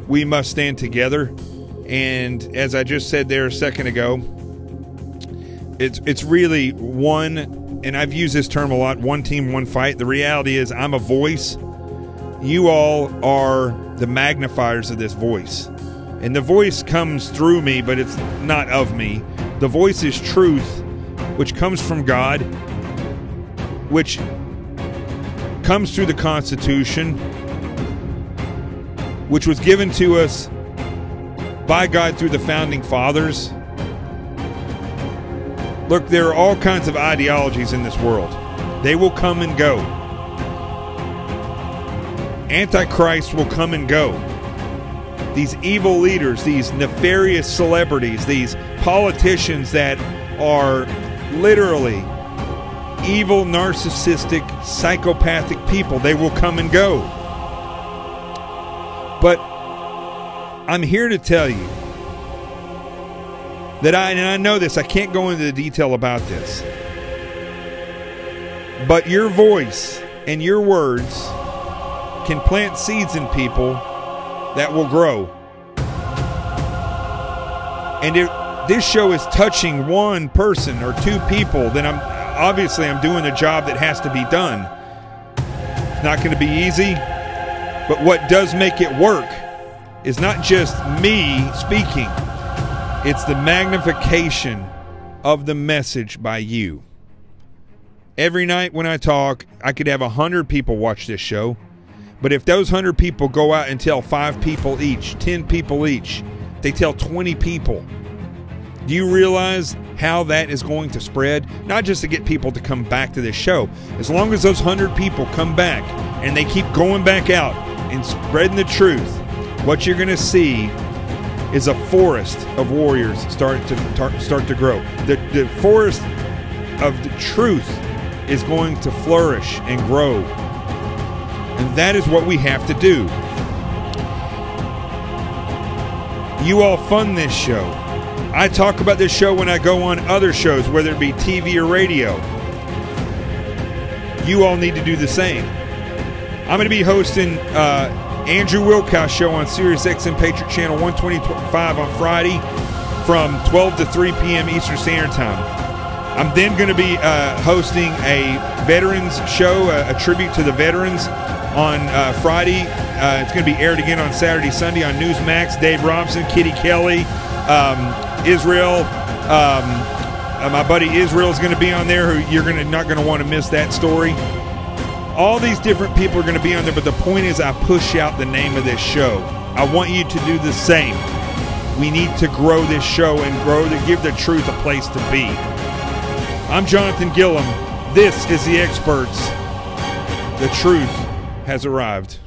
we must stand together. And as I just said there a second ago, it's really one, and I've used this term a lot, one team, one fight. The reality is I'm a voice. You all are the magnifiers of this voice. And the voice comes through me, but it's not of me. The voice is truth, which comes from God, which comes through the Constitution, which was given to us by God through the founding fathers. Look, there are all kinds of ideologies in this world. They will come and go. Antichrist will come and go. These evil leaders, these nefarious celebrities, these politicians that are literally evil, narcissistic, psychopathic people, they will come and go. But I'm here to tell you that and I know this, I can't go into the detail about this, but your voice and your words can plant seeds in people that will grow. And if this show is touching one person or two people, then I'm doing the job that has to be done. It's not going to be easy, but what does make it work is not just me speaking. It's the magnification of the message by you. Every night when I talk, I could have 100 people watch this show. But if those 100 people go out and tell 5 people each, 10 people each, they tell 20 people. Do you realize how that is going to spread? Not just to get people to come back to this show. As long as those 100 people come back and they keep going back out and spreading the truth, what you're going to see is a forest of warriors start to grow. The forest of the truth is going to flourish and grow. And that is what we have to do. You all fund this show. I talk about this show when I go on other shows, whether it be TV or radio. You all need to do the same. I'm going to be hosting Andrew Wilcox show on Sirius XM Patriot Channel 125 on Friday from 12 to 3 p.m. Eastern Standard Time. I'm then going to be hosting a veterans show, a tribute to the veterans on Friday. It's going to be aired again on Saturday, Sunday on Newsmax. Dave Robinson, Kitty Kelly, Israel, my buddy Israel is going to be on there. Who you're not going to want to miss that story. All these different people are going to be on there, but the point is I push out the name of this show. I want you to do the same. We need to grow this show and give the truth a place to be. I'm Jonathan Gillum. This is The Experts. The truth has arrived.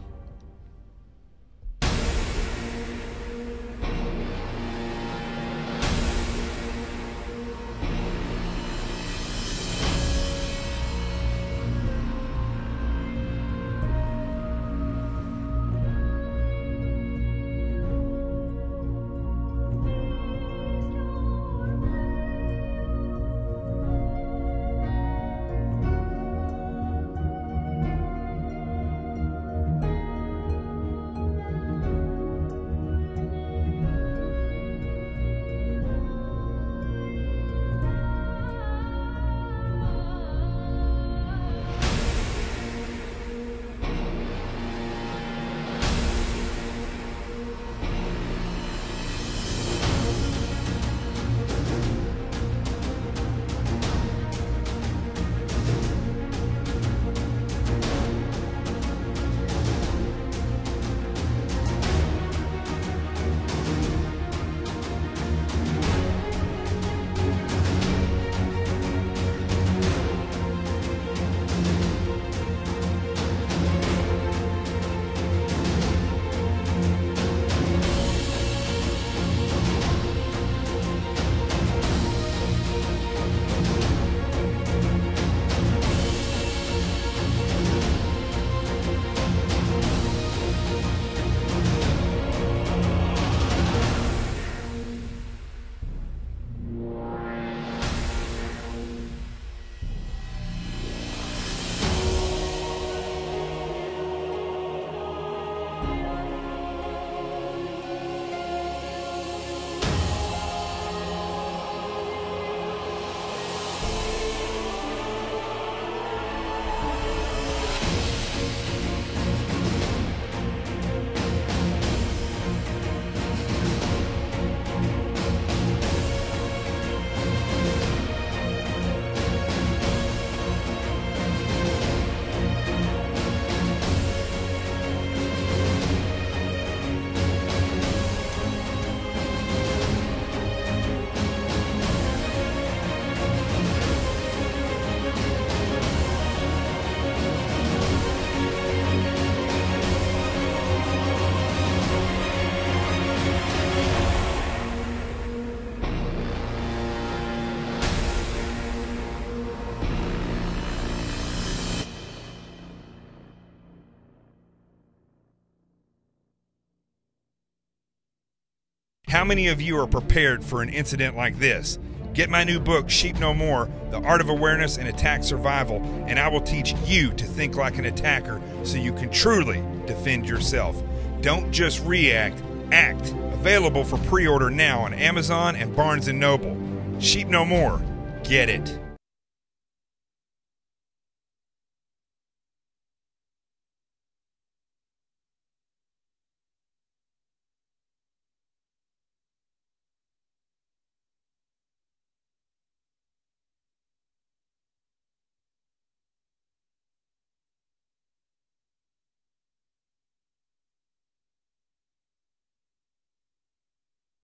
How many of you are prepared for an incident like this? Get my new book, Sheep No More, The Art of Awareness and Attack Survival, and I will teach you to think like an attacker so you can truly defend yourself. Don't just react, act. Available for pre-order now on Amazon and Barnes & Noble. Sheep No More. Get it.